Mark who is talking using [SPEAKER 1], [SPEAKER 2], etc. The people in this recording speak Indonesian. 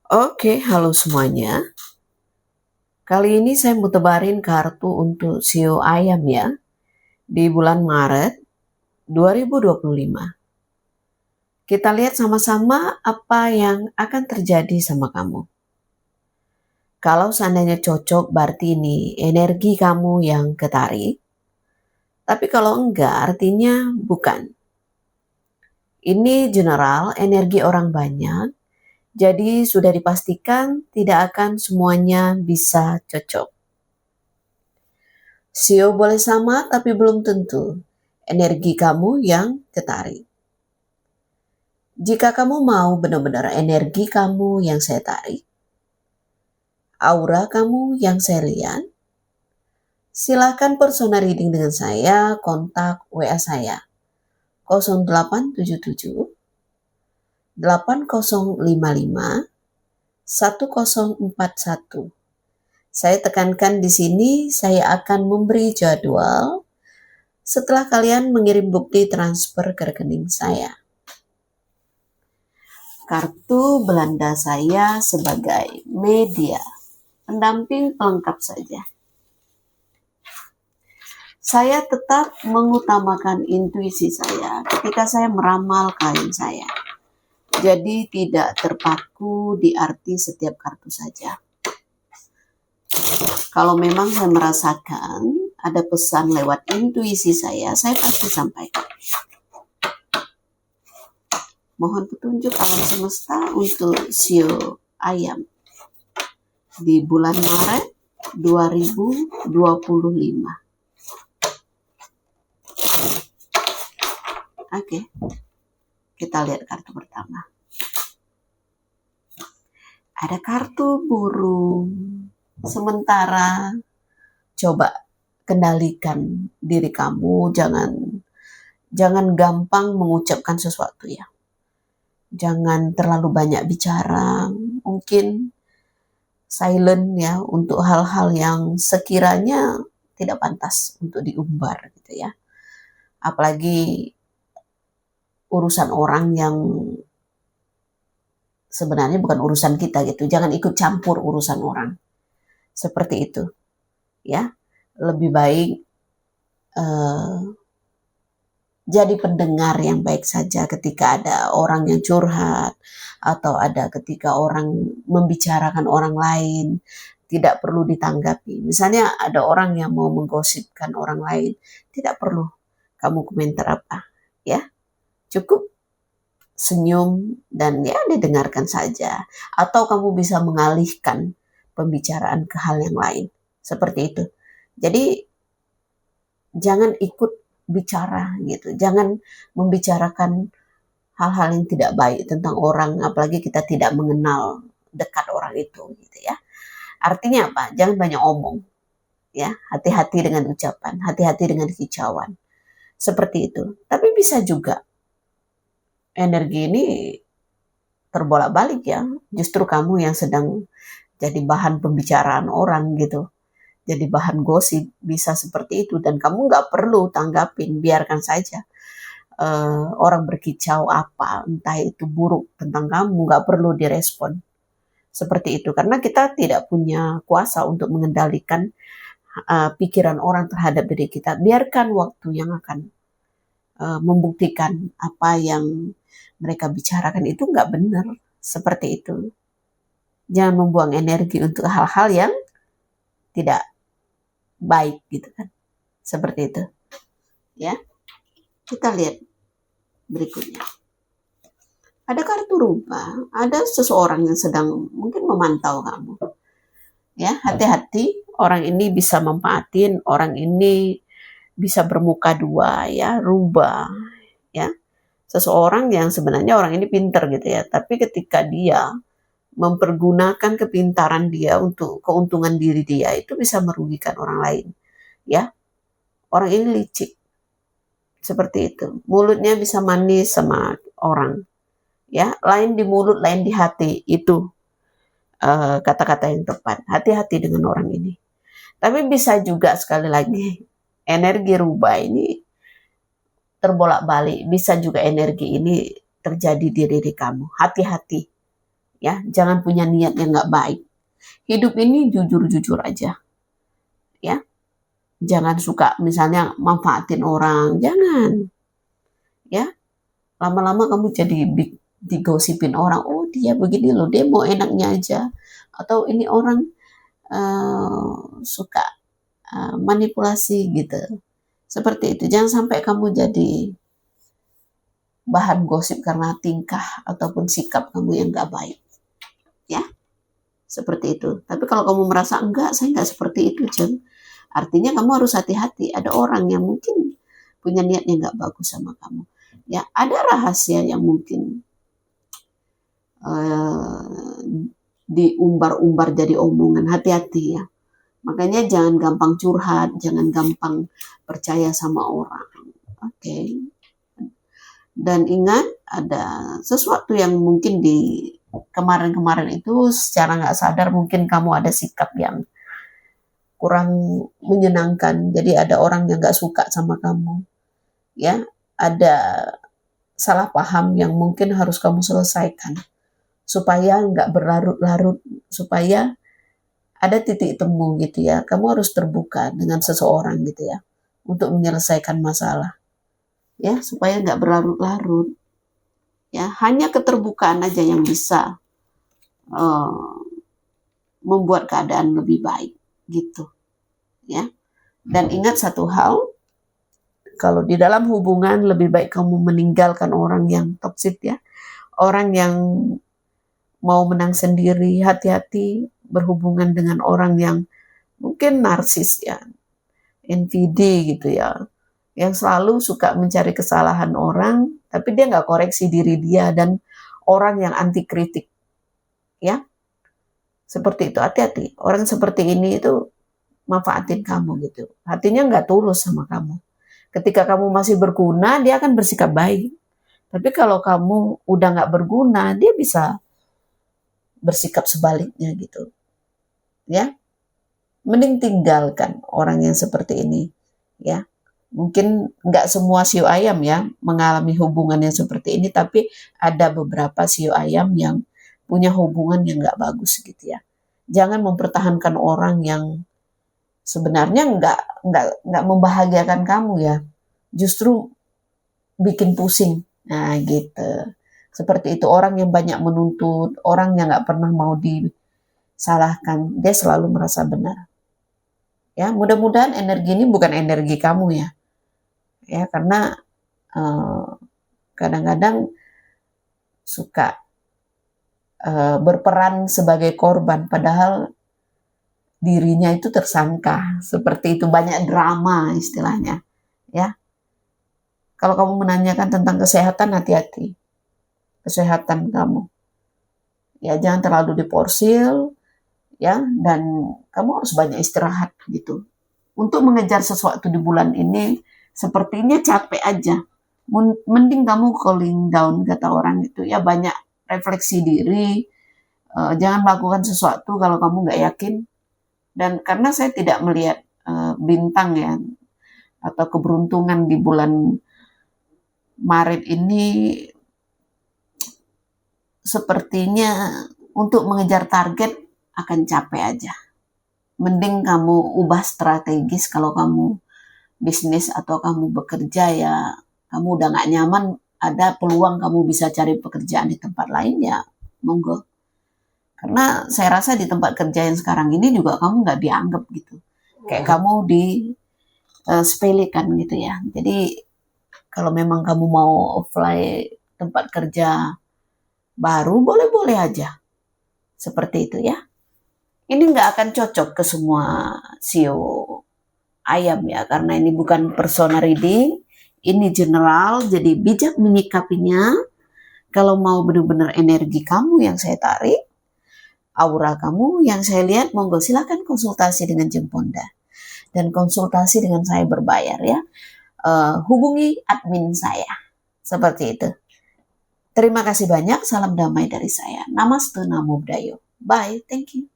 [SPEAKER 1] Oke, halo semuanya. Kali ini saya mau tebarin kartu untuk Sio Ayam ya, di bulan Maret 2025. Kita lihat sama-sama apa yang akan terjadi sama kamu. Kalau seandainya cocok, berarti ini energi kamu yang ketarik. Tapi kalau enggak, artinya bukan. Ini general, energi orang banyak. Jadi sudah dipastikan tidak akan semuanya bisa cocok. Sio boleh sama tapi belum tentu energi kamu yang ketarik. Jika kamu mau benar-benar energi kamu yang saya tarik, aura kamu yang saya lihat, silakan personal reading dengan saya, kontak WA saya 0877 8055 1041. Saya tekankan di sini, saya akan memberi jadwal setelah kalian mengirim bukti transfer ke rekening saya. Kartu Belanda saya sebagai media, pendamping pelengkap saja. Saya tetap mengutamakan intuisi saya ketika saya meramal klien saya. Jadi tidak terpaku di arti setiap kartu saja. Kalau memang saya merasakan ada pesan lewat intuisi saya pasti sampaikan. Mohon petunjuk alam semesta untuk Sio Ayam di bulan Maret 2025. Oke, kita lihat kartu pertama. Ada kartu burung. Sementara coba kendalikan diri kamu, jangan gampang mengucapkan sesuatu ya. Jangan terlalu banyak bicara, mungkin silent ya untuk hal-hal yang sekiranya tidak pantas untuk diumbar gitu ya. Apalagi urusan orang yang sebenarnya bukan urusan kita gitu. Jangan ikut campur urusan orang. Seperti itu ya. Lebih baik jadi pendengar yang baik saja ketika ada orang yang curhat atau ada ketika orang membicarakan orang lain, tidak perlu ditanggapi. Misalnya ada orang yang mau menggosipkan orang lain, tidak perlu kamu komentar apa, ya. Cukup senyum dan ya didengarkan saja. Atau kamu bisa mengalihkan pembicaraan ke hal yang lain. Seperti itu. Jadi jangan ikut bicara gitu. Jangan membicarakan hal-hal yang tidak baik tentang orang, apalagi kita tidak mengenal dekat orang itu gitu ya. Artinya apa? Jangan banyak omong. Ya, hati-hati dengan ucapan, hati-hati dengan kicauan. Seperti itu. Tapi bisa juga energi ini terbolak-balik ya. Justru kamu yang sedang jadi bahan pembicaraan orang gitu. Jadi bahan gosip, bisa seperti itu. Dan kamu nggak perlu tanggapin, biarkan saja. Orang berkicau apa, entah itu buruk tentang kamu, nggak perlu direspon. Seperti itu. Karena kita tidak punya kuasa untuk mengendalikan pikiran orang terhadap diri kita. Biarkan waktu yang akan membuktikan apa yang mereka bicarakan itu nggak benar. Seperti itu. Jangan membuang energi untuk hal-hal yang tidak baik gitu kan. Seperti itu. Ya. Kita lihat berikutnya. Ada kartu rupa, ada seseorang yang sedang mungkin memantau kamu. Ya, hati-hati, orang ini bisa memanfaatin, orang ini bisa bermuka dua ya, rubah ya. Seseorang yang sebenarnya orang ini pintar gitu ya, tapi ketika dia mempergunakan kepintaran dia untuk keuntungan diri dia, itu bisa merugikan orang lain ya. Orang ini licik seperti itu, mulutnya bisa manis sama orang ya, lain di mulut lain di hati, itu kata-kata yang tepat. Hati-hati dengan orang ini. Tapi bisa juga sekali lagi energi rubah ini terbolak-balik, bisa juga energi ini terjadi di diri kamu. Hati-hati Ya, jangan punya niat yang nggak baik. Hidup ini jujur-jujur aja, ya. Jangan suka misalnya manfaatin orang, jangan. Ya, lama-lama kamu jadi digosipin orang, oh dia begini loh, dia mau enaknya aja. Atau ini orang suka manipulasi gitu. Seperti itu, jangan sampai kamu jadi bahan gosip karena tingkah ataupun sikap kamu yang gak baik. Ya, seperti itu. Tapi kalau kamu merasa enggak, saya enggak seperti itu, Jeng. Artinya kamu harus hati-hati. Ada orang yang mungkin punya niat yang enggak bagus sama kamu. Ya, ada rahasia yang mungkin diumbar-umbar jadi omongan. Hati-hati ya. Makanya jangan gampang curhat, jangan gampang percaya sama orang. Oke. Dan ingat, ada sesuatu yang mungkin di kemarin-kemarin itu secara nggak sadar mungkin kamu ada sikap yang kurang menyenangkan. Jadi ada orang yang nggak suka sama kamu. Ya, ada salah paham yang mungkin harus kamu selesaikan. Supaya nggak berlarut-larut, supaya ada titik temu gitu ya. Kamu harus terbuka dengan seseorang gitu ya. Untuk menyelesaikan masalah. Ya, supaya nggak berlarut-larut. Ya, hanya keterbukaan aja yang bisa membuat keadaan lebih baik gitu. Ya. Dan ingat satu hal, kalau di dalam hubungan lebih baik kamu meninggalkan orang yang toksik ya. Orang yang mau menang sendiri, hati-hati berhubungan dengan orang yang mungkin narsis ya. NVD gitu ya. Yang selalu suka mencari kesalahan orang, tapi dia nggak koreksi diri dia, dan orang yang anti kritik, ya, seperti itu. Hati-hati, orang seperti ini itu manfaatin kamu gitu, hatinya nggak tulus sama kamu. Ketika kamu masih berguna, dia akan bersikap baik. Tapi kalau kamu udah nggak berguna, dia bisa bersikap sebaliknya gitu, ya. Mending tinggalkan orang yang seperti ini, ya. Mungkin nggak semua shio ayam ya mengalami hubungan yang seperti ini, tapi ada beberapa shio ayam yang punya hubungan yang nggak bagus gitu ya. Jangan mempertahankan orang yang sebenarnya nggak membahagiakan kamu ya, justru bikin pusing. Nah gitu. Seperti itu, orang yang banyak menuntut, orang yang nggak pernah mau disalahkan, dia selalu merasa benar. Ya, mudah-mudahan energi ini bukan energi kamu ya. Ya, karena kadang-kadang suka berperan sebagai korban, padahal dirinya itu tersangka. Seperti itu, banyak drama istilahnya. Ya, kalau kamu menanyakan tentang kesehatan, hati-hati. Kesehatan kamu. Ya, jangan terlalu diporsil, ya, dan kamu harus banyak istirahat gitu. Untuk mengejar sesuatu di bulan ini, sepertinya capek aja. Mending kamu cooling down, kata orang itu ya, banyak refleksi diri. Jangan melakukan sesuatu kalau kamu nggak yakin. Dan karena saya tidak melihat bintang ya atau keberuntungan di bulan Maret ini, sepertinya untuk mengejar target akan capek aja. Mending kamu ubah strategis. Kalau kamu bisnis atau kamu bekerja ya, kamu udah gak nyaman, ada peluang kamu bisa cari pekerjaan di tempat lain ya, monggo. Karena saya rasa di tempat kerja yang sekarang ini juga kamu gak dianggap gitu. Kayak kamu sepelekan gitu ya. Jadi kalau memang kamu mau apply tempat kerja baru, boleh-boleh aja. Seperti itu ya. Ini nggak akan cocok ke semua shio ayam ya, karena ini bukan personal reading, ini general, jadi bijak menyikapinya. Kalau mau benar-benar energi kamu yang saya tarik, aura kamu yang saya lihat, monggo silakan konsultasi dengan Jeng Ponda. Dan konsultasi dengan saya berbayar ya. Hubungi admin saya. Seperti itu. Terima kasih banyak, salam damai dari saya. Namaste, Namo Buddhaya. Bye, thank you.